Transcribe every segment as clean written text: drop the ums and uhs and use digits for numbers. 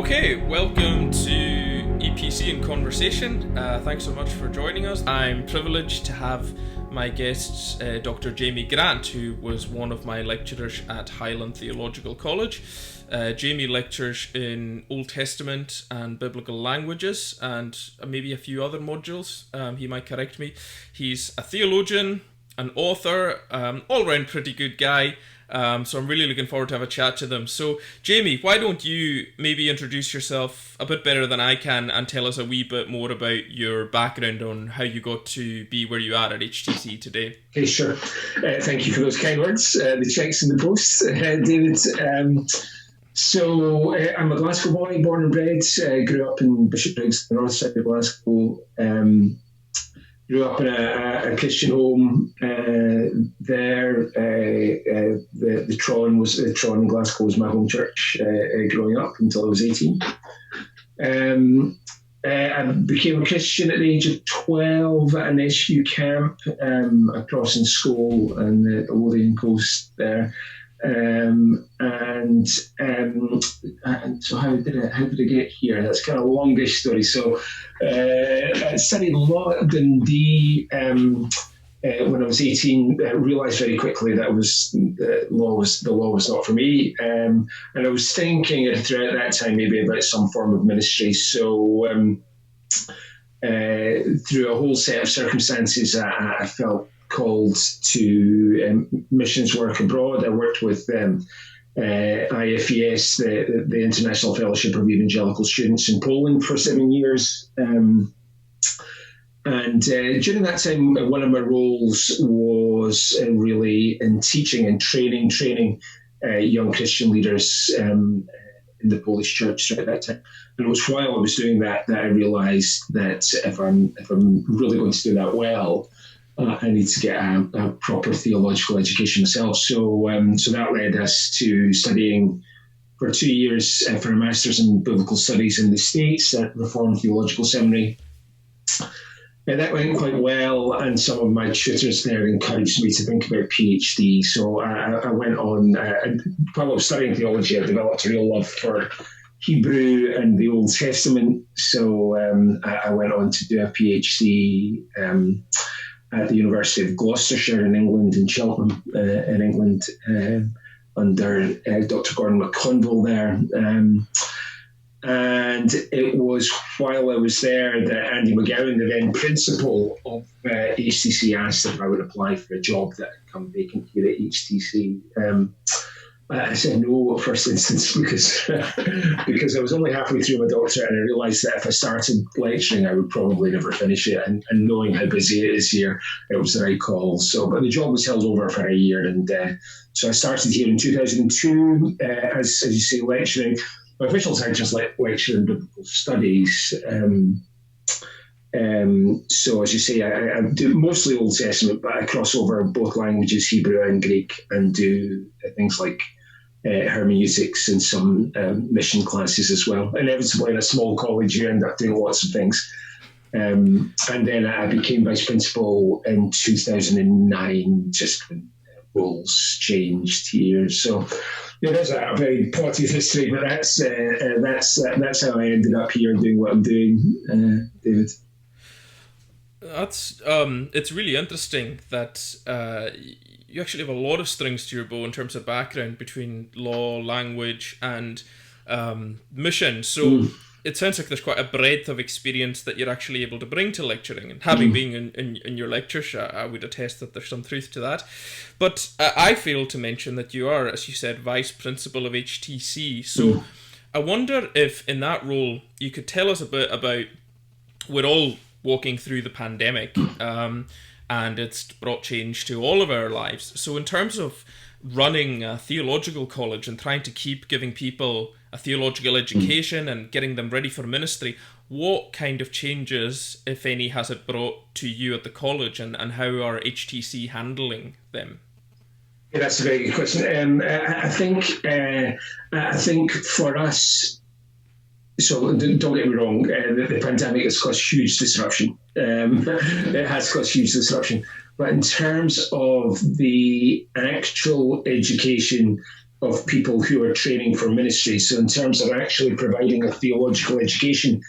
Okay, welcome to EPC in Conversation. Thanks so much for joining us. I'm privileged to have my guests, Dr. Jamie Grant, who was one of my lecturers at Highland Theological College. Jamie lectures in Old Testament and biblical languages and maybe a few other modules. He might correct me. He's a theologian, an author, all-round pretty good guy. So I'm really looking forward to have a chat to them. So, Jamie, why don't you maybe introduce yourself a bit better than I can and tell us a wee bit more about your background on how you got to be where you are at HTC today? Okay, sure. Thank you for those kind words. The check's in the post, David. So I'm a Glasgow boy, born and bred. Grew up in Bishopbriggs, the north side of Glasgow. Grew up in a Christian home there. The Tron in Glasgow was my home church growing up until I was 18. I became a Christian at the age of 12 at an SU camp across in School and the Lothian coast there. And so how did I get here? That's kind of a longish story. So I studied law at Dundee when I was 18. I realised very quickly that the law was not for me, and I was thinking throughout that time maybe about some form of ministry. So through a whole set of circumstances, I felt called to missions work abroad. I worked with IFES, the International Fellowship of Evangelical Students in Poland for 7 years. And during that time, one of my roles was really in teaching and training young Christian leaders in the Polish church at that time. And it was while I was doing that I realised that if I'm really going to do that well, I need to get a proper theological education myself. So that led us to studying for 2 years for a Master's in Biblical Studies in the States at Reformed Theological Seminary. And that went quite well, and some of my tutors there encouraged me to think about PhD. So I went on, while I was studying theology, I developed a real love for Hebrew and the Old Testament. So I went on to do a PhD at the University of Gloucestershire in England, in Cheltenham, in England, under Dr. Gordon McConville there. And it was while I was there that Andy McGowan, the then principal of HTC, asked if I would apply for a job that had come vacant here at HTC. I said no at first instance because I was only halfway through my doctorate, and I realised that if I started lecturing, I would probably never finish it. And knowing how busy it is here, it was the right call. So, but the job was held over for a year, and so I started here in 2002 as you say, lecturing. My official title is lecturer in biblical studies. So as you say, I do mostly Old Testament, but I cross over both languages, Hebrew and Greek, and do things like hermeneutics and some mission classes as well. Inevitably, in a small college, you end up doing lots of things. And then I became vice principal in 2009, just when roles changed here. So there's a very potted history, but that's how I ended up here doing what I'm doing, David. That's it's really interesting that you actually have a lot of strings to your bow in terms of background between law, language, and mission. So it sounds like there's quite a breadth of experience that you're actually able to bring to lecturing. And having been in your lectures, I would attest that there's some truth to that. But I failed to mention that you are, as you said, vice principal of HTC. So I wonder if in that role you could tell us a bit about, we're all walking through the pandemic, and it's brought change to all of our lives. So in terms of running a theological college and trying to keep giving people a theological education and getting them ready for ministry, what kind of changes, if any, has it brought to you at the college, and how are HTC handling them? Yeah, that's a very good question. I think for us, so don't get me wrong, the pandemic has caused huge disruption. It has caused huge disruption. But in terms of the actual education of people who are training for ministry. So in terms of actually providing a theological education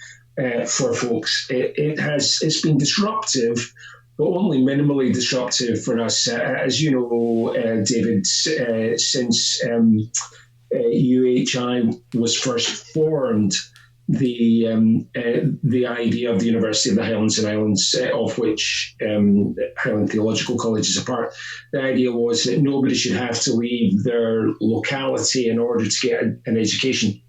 for folks, it's been disruptive, but only minimally disruptive for us. As you know, David, since UHI was first formed, the idea of the University of the Highlands and Islands, of which Highland Theological College is a part, the idea was that nobody should have to leave their locality in order to get an education.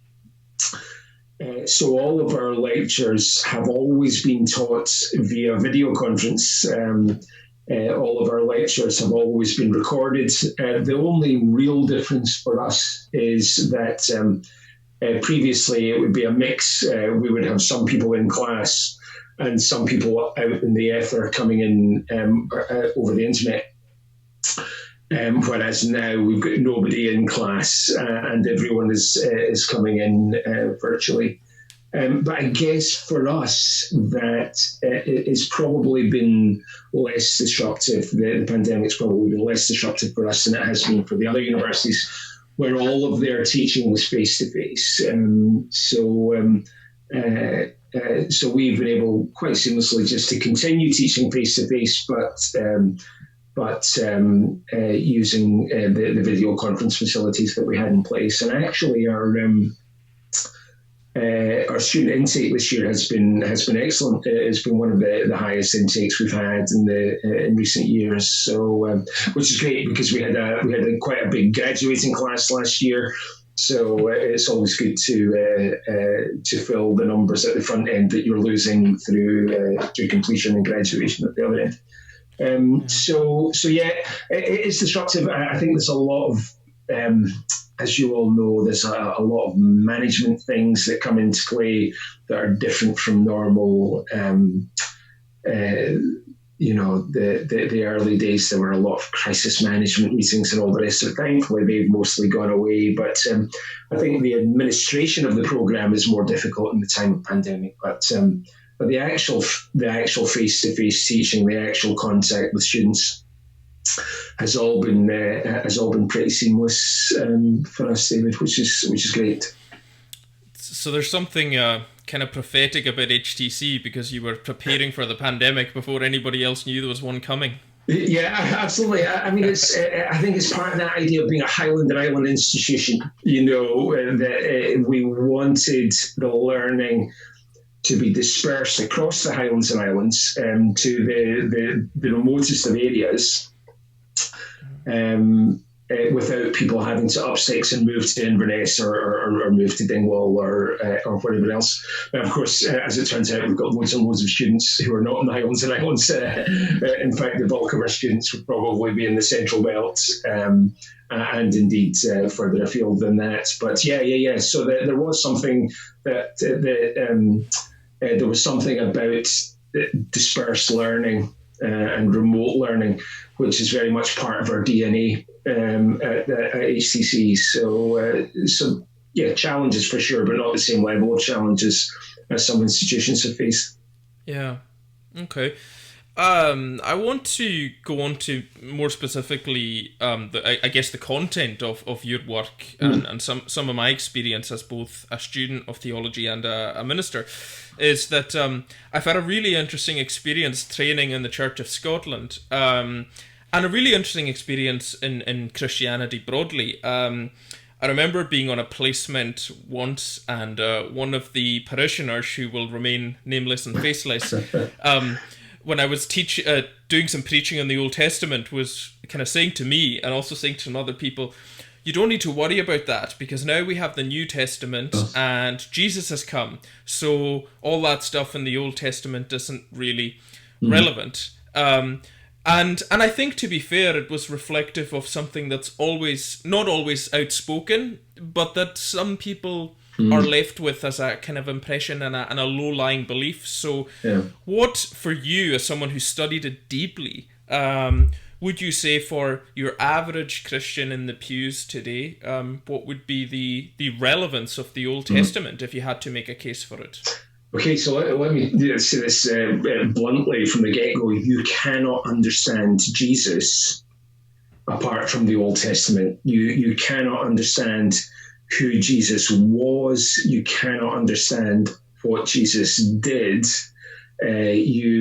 So all of our lectures have always been taught via video conference. All of our lectures have always been recorded. The only real difference for us is that previously it would be a mix. We would have some people in class and some people out in the ether coming in over the internet. Whereas now we've got nobody in class and everyone is coming in virtually. But I guess for us that it's probably been less disruptive. The pandemic's probably been less disruptive for us than it has been for the other universities, where all of their teaching was face-to-face. So we've been able quite seamlessly just to continue teaching face-to-face, but using the video conference facilities that we had in place. And actually our student intake this year has been excellent. It's been one of the highest intakes we've had in recent years. So, which is great because we had quite a big graduating class last year. So it's always good to fill the numbers at the front end that you're losing through completion and graduation at the other end. So yeah, it is disruptive. I think there's a lot of as you all know, there's a lot of management things that come into play that are different from normal. The early days, there were a lot of crisis management meetings and all the rest of it. Thankfully, they've mostly gone away. But I think the administration of the program is more difficult in the time of pandemic. But the actual face-to-face teaching, the actual contact with students, has all been pretty seamless for us, David, which is great. So there's something kind of prophetic about HTC because you were preparing for the pandemic before anybody else knew there was one coming. Yeah, absolutely. I mean, I think it's part of that idea of being a Highland and Island institution. That we wanted the learning to be dispersed across the Highlands and Islands to the remotest of areas. Without people having to up sticks and move to Inverness or move to Dingwall or wherever else. But of course, as it turns out, we've got loads and loads of students who are not in the Highlands and Islands. In fact, the bulk of our students would probably be in the Central Belt and indeed further afield than that. But yeah. So there was something that there was something about dispersed learning and remote learning, which is very much part of our DNA at HTC. So yeah, challenges for sure, but not the same level of challenges as some institutions have faced. Yeah. Okay. I want to go on to more specifically, I guess, the content of your work and some of my experience as both a student of theology and a minister, is that I've had a really interesting experience training in the Church of Scotland, and a really interesting experience in Christianity broadly. I remember being on a placement once, and one of the parishioners, who will remain nameless and faceless, when I was doing some preaching on the Old Testament, was kind of saying to me and also saying to some other people, you don't need to worry about that because now we have the New Testament and Jesus has come. So all that stuff in the Old Testament isn't really relevant. And I think, to be fair, it was reflective of something that's not always outspoken, but that some people are left with as a kind of impression and a low-lying belief. So what, for you, as someone who studied it deeply, would you say for your average Christian in the pews today, what would be the relevance of the Old Testament if you had to make a case for it? Okay, so let me say this bluntly from the get-go. You cannot understand Jesus apart from the Old Testament. You cannot understand who Jesus was. You cannot understand what Jesus did. And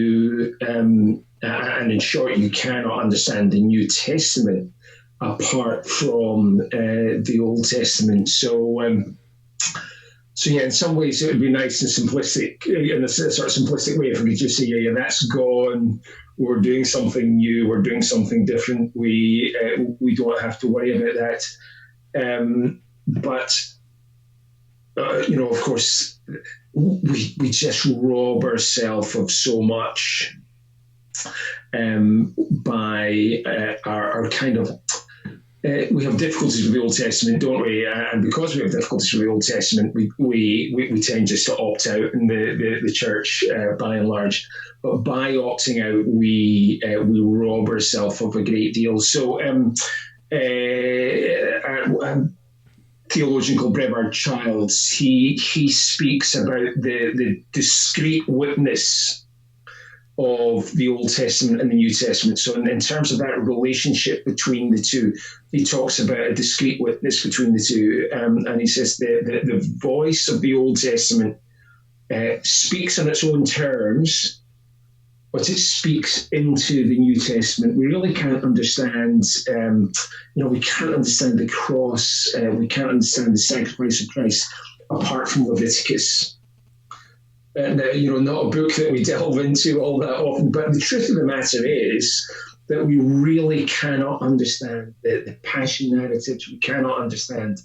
in short, you cannot understand the New Testament apart from the Old Testament. So yeah, in some ways it would be nice and simplistic, in a sort of simplistic way, if we could just say, yeah, that's gone. We're doing something new. We're doing something different. We don't have to worry about that. But of course, we just rob ourselves of so much by our kind of. We have difficulties with the Old Testament, don't we? And because we have difficulties with the Old Testament, we tend just to opt out in the church by and large. But by opting out, we rob ourselves of a great deal. So, theologian called Brevard Childs, he speaks about the discrete witness of the Old Testament and the New Testament. So in terms of that relationship between the two, he talks about a discrete witness between the two. And he says the voice of the Old Testament speaks on its own terms, but it speaks into the New Testament. We really can't understand, we can't understand the cross, we can't understand the sacrifice of Christ apart from Leviticus. And, not a book that we delve into all that often, but the truth of the matter is that we really cannot understand the passion narratives. We cannot understand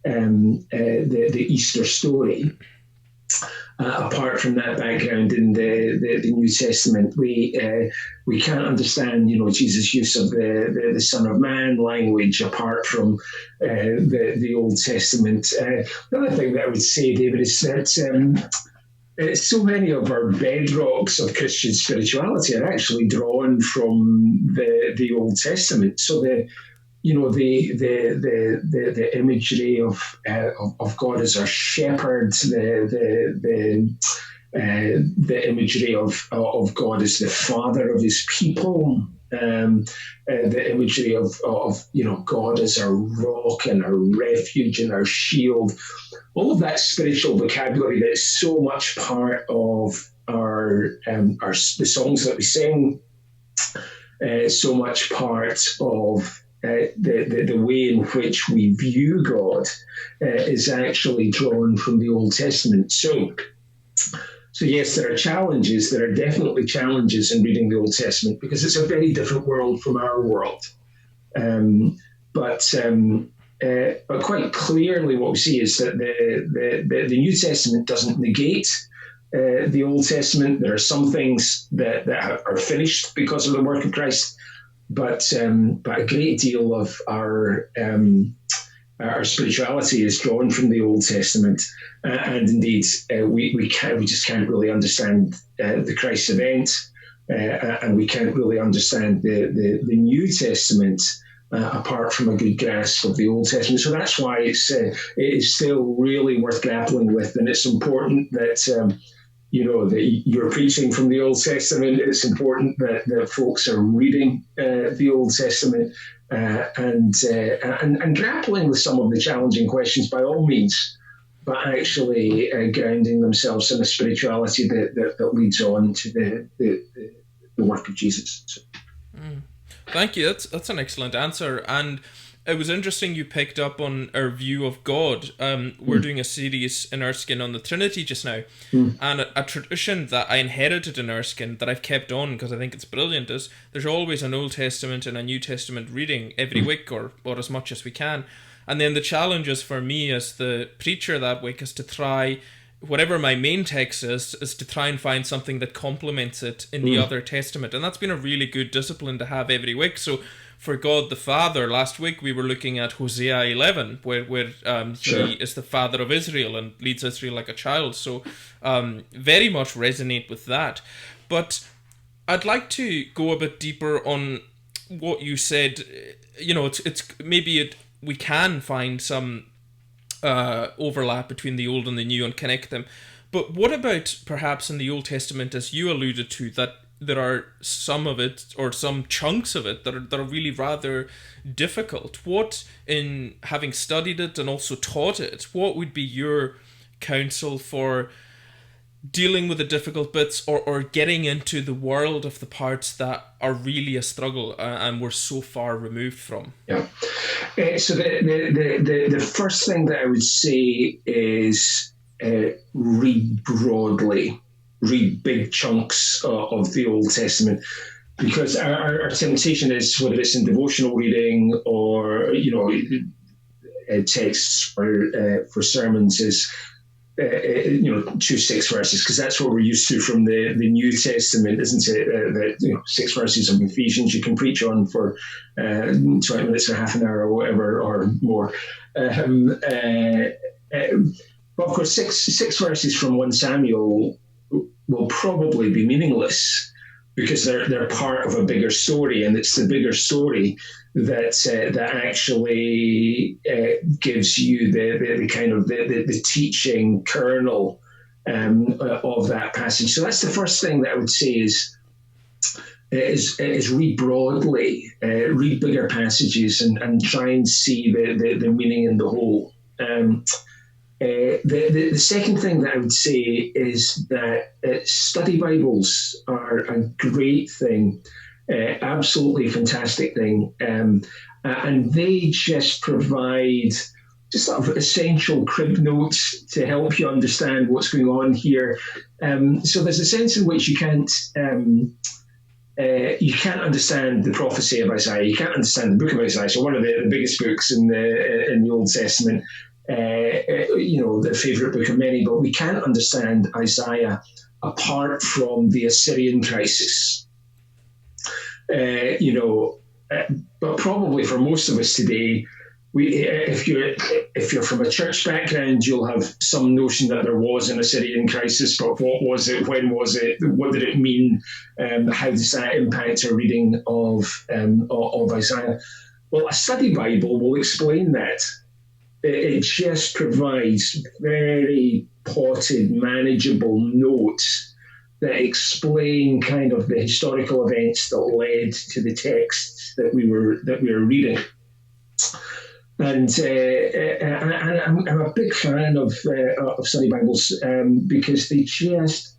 the Easter story apart from that background in the New Testament. We can't understand, Jesus' use of the Son of Man language apart from the Old Testament. The other thing that I would say, David, is that so many of our bedrocks of Christian spirituality are actually drawn from the Old Testament. So the imagery of God as our shepherd, the imagery of God as the father of his people, the imagery of God as our rock and our refuge and our shield. All of that spiritual vocabulary that is so much part of the songs that we sing, so much part of the way in which we view God is actually drawn from the Old Testament. So yes, there are challenges. There are definitely challenges in reading the Old Testament because it's a very different world from our world. But quite clearly, what we see is that the New Testament doesn't negate the Old Testament. There are some things that are finished because of the work of Christ, but a great deal of our spirituality is drawn from the Old Testament, and indeed we just can't really understand the Christ event, and we can't really understand the New Testament apart from a good grasp of the Old Testament. So that's why it is still really worth grappling with, and it's important that that you're preaching from the Old Testament. It's important that folks are reading the Old Testament and grappling with some of the challenging questions by all means, but actually grounding themselves in a spirituality that leads on to the work of Jesus. So. Thank you. That's an excellent answer. And it was interesting you picked up on our view of God. We're doing a series in Erskine on the Trinity just now. And a tradition that I inherited in Erskine that I've kept on because I think it's brilliant is there's always an Old Testament and a New Testament reading every week or as much as we can. And then the challenge is for me as the preacher that week is to try, whatever my main text is to try and find something that complements it in the other testament. And that's been a really good discipline to have every week. So for God the Father, last week we were looking at Hosea 11, where he is the father of Israel and leads Israel like a child. So very much resonate with that. But I'd like to go a bit deeper on what you said. We can find some overlap between the Old and the New and connect them. But what about perhaps in the Old Testament, as you alluded to, that there are some of it, or some chunks of it, that are really rather difficult. What, in having studied it and also taught it, what would be your counsel for dealing with the difficult bits, or getting into the world of the parts that are really a struggle, and we're so far removed from? Yeah. So the first thing that I would say is read broadly, read big chunks of the Old Testament, because our temptation is, whether it's in devotional reading or texts for sermons, is choose 6 verses, because that's what we're used to from the New Testament, isn't it? That 6 verses of Ephesians you can preach on for 20 minutes or half an hour or whatever, or more. But of course, six verses from 1 Samuel will probably be meaningless, because they're part of a bigger story, and it's the bigger story that actually gives you the kind of the teaching kernel of that passage. So that's the first thing that I would say is read broadly, read bigger passages, and try and see the meaning in the whole. The second thing that I would say is that study Bibles are a great thing, absolutely fantastic thing, and they just provide just sort of essential crib notes to help you understand what's going on here. So there's a sense in which you can't understand the prophecy of Isaiah. You can't understand the book of Isaiah. So one of the biggest books in the Old Testament. The favorite book of many, but we can't understand Isaiah apart from the Assyrian crisis. But probably for most of us today, if you're from a church background, you'll have some notion that there was an Assyrian crisis. But what was it? When was it? What did it mean? How does that impact our reading of Isaiah? Well, a study Bible will explain that. It just provides very potted, manageable notes that explain kind of the historical events that led to the texts that we were reading. And I'm a big fan of study Bibles because they just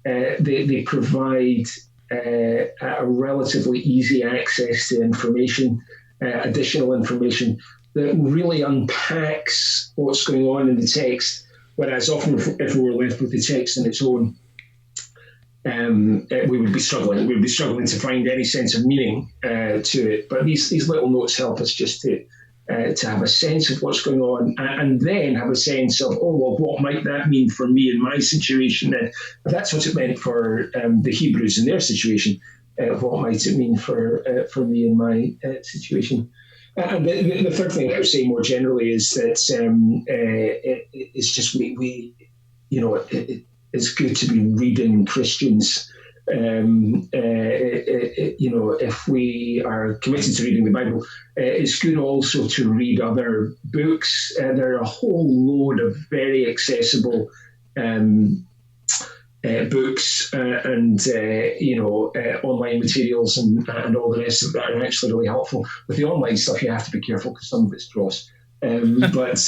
they provide a relatively easy access to information, additional information, that really unpacks what's going on in the text, whereas often if we were left with the text on its own, we would be struggling. We would be struggling to find any sense of meaning to it. But these little notes help us just to have a sense of what's going on, and then have a sense of, what might that mean for me in my situation? And if that's what it meant for the Hebrews in their situation, what might it mean for me in my situation? And the third thing I would say more generally is that it's just it's good to be reading Christians. If we are committed to reading the Bible, it's good also to read other books. There are a whole load of very accessible books and online materials and all the rest of that are actually really helpful. With the online stuff, you have to be careful because some of it's dross. But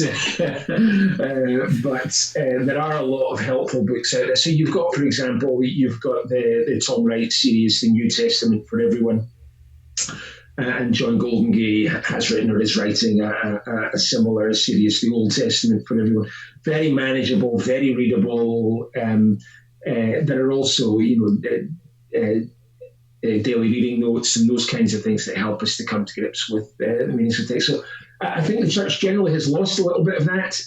there are a lot of helpful books out there. So you've got, for example, the Tom Wright series, The New Testament for Everyone. And John Goldingay has written or is writing a similar series, The Old Testament for Everyone. Very manageable, very readable. There are also, daily reading notes and those kinds of things that help us to come to grips with the meanings of text. So I think the church generally has lost a little bit of that.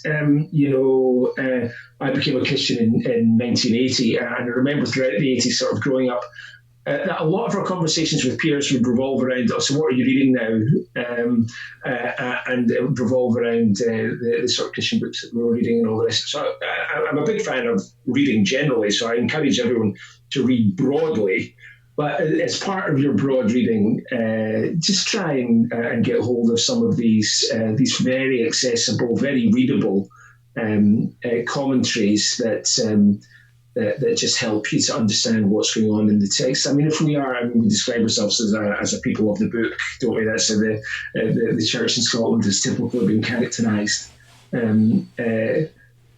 I became a Christian in 1980, and I remember throughout the 80s, sort of growing up, that a lot of our conversations with peers would revolve around, so what are you reading now? And it would revolve around the sort of Christian books that we were reading and all this. So I'm a big fan of reading generally, so I encourage everyone to read broadly. But as part of your broad reading, just try and get hold of some of these very accessible, very readable commentaries that that just help you to understand what's going on in the text. I mean, we describe ourselves as a people of the book, don't we? That's how the church in Scotland has typically been characterised.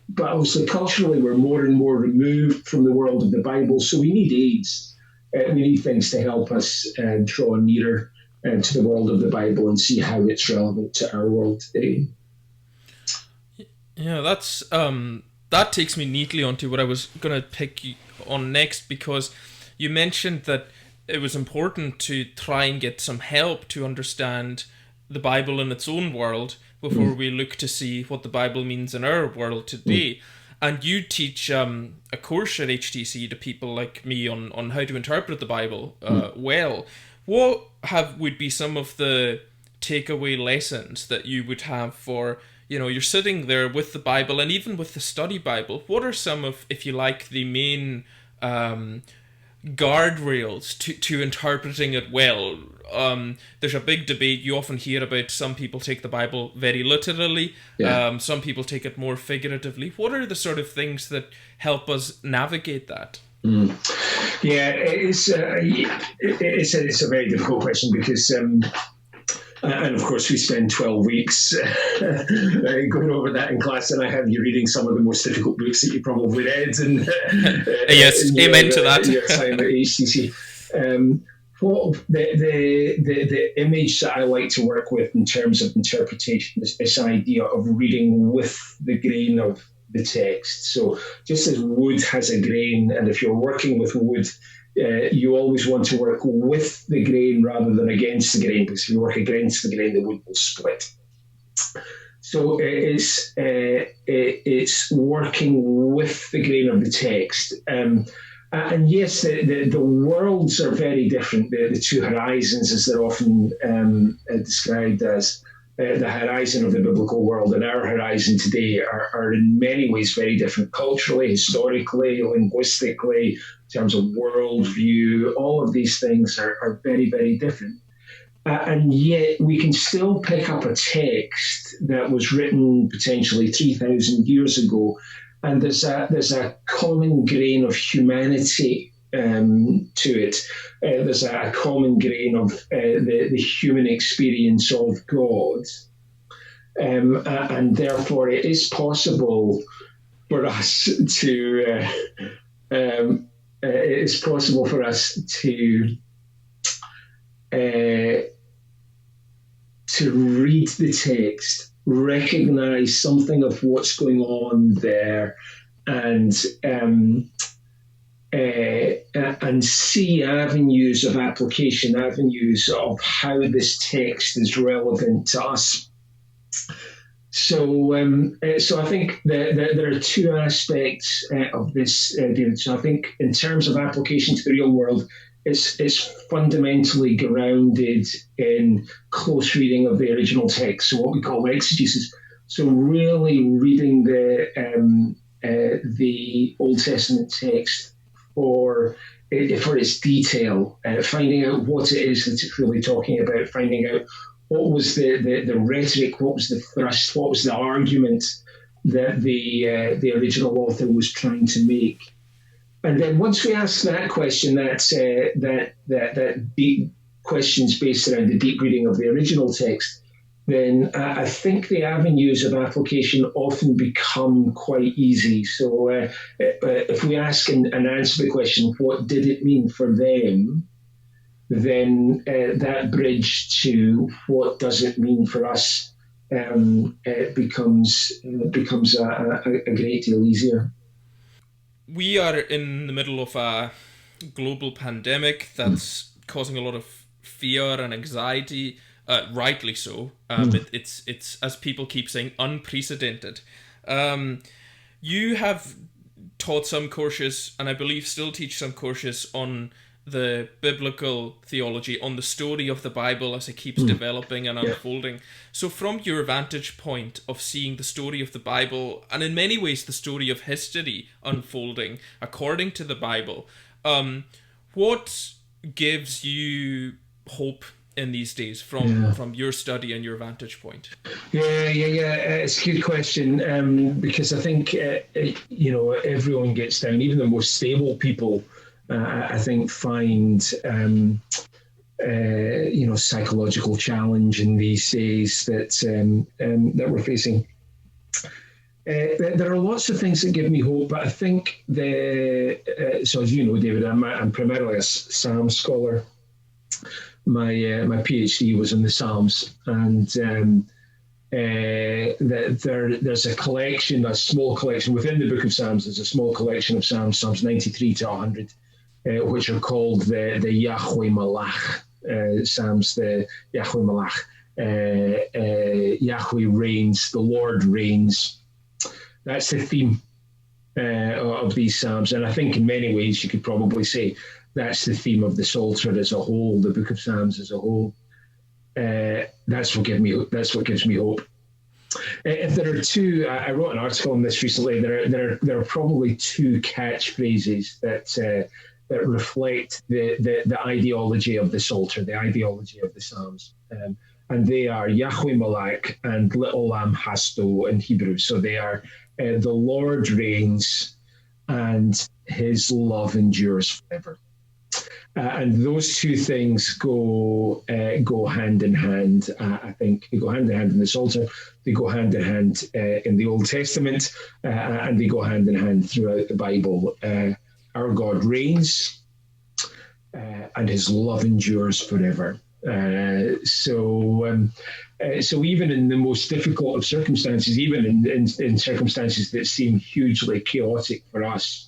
But obviously, culturally, we're more and more removed from the world of the Bible, so we need aids. We need things to help us draw nearer to the world of the Bible and see how it's relevant to our world today. Yeah, that takes me neatly onto what I was going to pick on next, because you mentioned that it was important to try and get some help to understand the Bible in its own world before we look to see what the Bible means in our world today. And you teach a course at HTC to people like me on how to interpret the Bible well. What would be some of the takeaway lessons that you would have for, you're sitting there with the Bible and even with the study Bible? What are some of, if you like, the main guardrails to interpreting it well? There's a big debate. You often hear about some people take the Bible very literally. Yeah. Some people take it more figuratively. What are the sort of things that help us navigate that? Yeah, it's a very difficult question because, and of course, we spend 12 weeks going over that in class, and I have you reading some of the most difficult books that you probably read. And yes, amen to that. Your time at HTC. What the image that I like to work with in terms of interpretation is this idea of reading with the grain of the text. So just as wood has a grain, and if you're working with wood, you always want to work with the grain rather than against the grain, because if you work against the grain, the wood will split. So it's working with the grain of the text. And yes, the worlds are very different. The two horizons, as they're often described as, the horizon of the biblical world and our horizon today are in many ways very different, culturally, historically, linguistically, in terms of worldview. All of these things are very, very different. And yet we can still pick up a text that was written potentially 3,000 years ago, and there's a common grain of humanity to it. There's a common grain of the human experience of God, and therefore it is possible for us to read the text, recognize something of what's going on there, and see avenues of application, avenues of how this text is relevant to us. So I think that there are two aspects of this, David. So I think in terms of application to the real world, it's fundamentally grounded in close reading of the original text, so what we call exegesis. So really reading the Old Testament text for its detail, finding out what it is that it's really talking about, finding out what was the rhetoric, what was the thrust, what was the argument that the original author was trying to make. And then once we ask that question, that deep questions based around the deep reading of the original text, then I think the avenues of application often become quite easy. So if we ask and answer the question, what did it mean for them? Then that bridge to what does it mean for us becomes a great deal easier. We are in the middle of a global pandemic that's causing a lot of fear and anxiety, rightly so. It's as people keep saying, unprecedented. You have taught some courses, and I believe still teach some courses on the biblical theology, on the story of the Bible as it keeps developing and unfolding. So from your vantage point of seeing the story of the Bible, and in many ways the story of history unfolding according to the Bible, what gives you hope in these days from your study and your vantage point? Yeah. It's a good question, because I think everyone gets down. Even the most stable people, I think, find psychological challenge in these days that we're facing. There are lots of things that give me hope, but I think so as you know, David, I'm primarily a Psalm scholar. My PhD was in the Psalms, and there's a small collection within the Book of Psalms. There's a small collection of Psalms 93 to 100, which are called the Yahweh Malach Psalms. The Yahweh Malach, Yahweh reigns, the Lord reigns. That's the theme of these Psalms, and I think in many ways you could probably say that's the theme of the Psalter as a whole, the Book of Psalms as a whole. That's what gives me hope. If there are two, I wrote an article on this recently. There are probably two catchphrases that reflect the ideology of the Psalter, the ideology of the Psalms, and they are Yahweh Malach and Le'olam Hasto in Hebrew. So they are the Lord reigns and His love endures forever. And those two things go hand in hand. I think they go hand in hand in the Psalter, they go hand in hand in the Old Testament, and they go hand in hand throughout the Bible. Our God reigns, and His love endures forever. So even in the most difficult of circumstances, even in circumstances that seem hugely chaotic for us,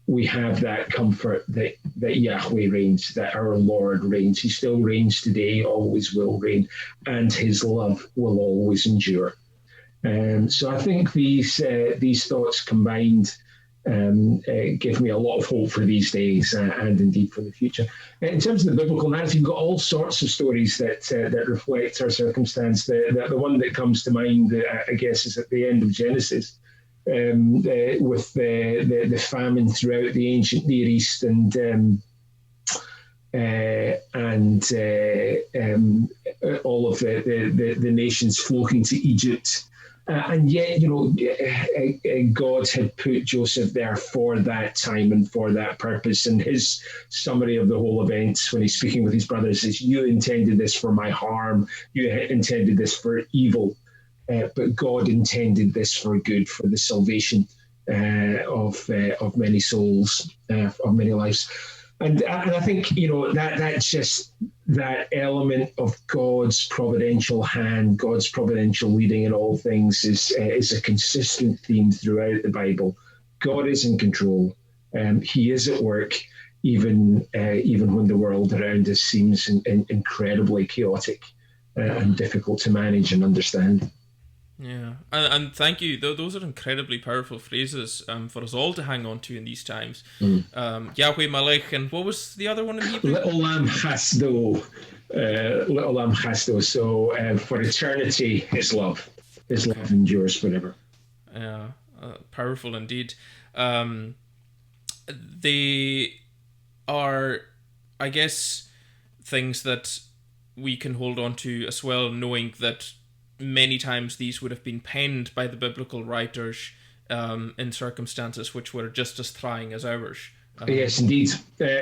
we have that comfort that Yahweh reigns, that our Lord reigns. He still reigns today, always will reign, and His love will always endure. So I think these thoughts combined give me a lot of hope for these days and indeed for the future. In terms of the biblical narrative, you've got all sorts of stories that reflect our circumstance. The one that comes to mind, I guess, is at the end of Genesis. With the famine throughout the ancient Near East and all of the nations flocking to Egypt. And yet, God had put Joseph there for that time and for that purpose. And his summary of the whole events, when he's speaking with his brothers, is, "You intended this for my harm. You intended this for evil. But God intended this for good, for the salvation of many souls, of many lives." And I think that's just that element of God's providential hand, God's providential leading in all things is a consistent theme throughout the Bible. God is in control. He is at work, even when the world around us seems incredibly chaotic and difficult to manage and understand. Yeah, and thank you. Those are incredibly powerful phrases for us all to hang on to in these times. Yahweh Malach, and what was the other one in Hebrew? Le'olam Hasdo. Le'olam Hasdo. So for eternity, His love endures forever. Yeah, powerful indeed. They are, I guess, things that we can hold on to as well, knowing that many times these would have been penned by the biblical writers in circumstances which were just as trying as ours. Yes, indeed.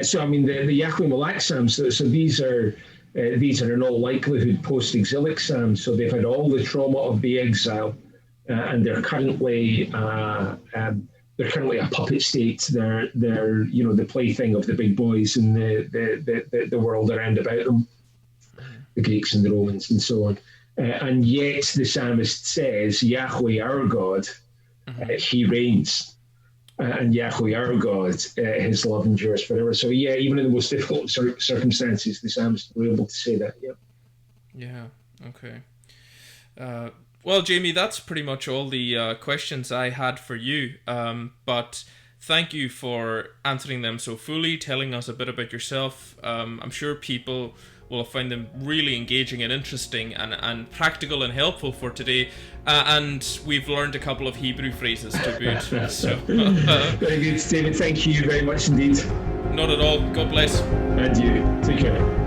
So, I mean, the Yahweh Malach Psalms, so these are in all likelihood post-exilic Psalms. So they've had all the trauma of the exile, and they're currently a puppet state. They're the plaything of the big boys in the world around about them, the Greeks and the Romans and so on. And yet the psalmist says, Yahweh our God, He reigns. And Yahweh our God, His love endures forever. So yeah, even in the most difficult circumstances, the psalmist were able to say that. Yeah. Okay. Well, Jamie, that's pretty much all the questions I had for you. But thank you for answering them so fully, telling us a bit about yourself. I'm sure people will find them really engaging and interesting and practical and helpful for today. And we've learned a couple of Hebrew phrases to boot. So, very good, David. Thank you very much indeed. Not at all. God bless. And you. Take care.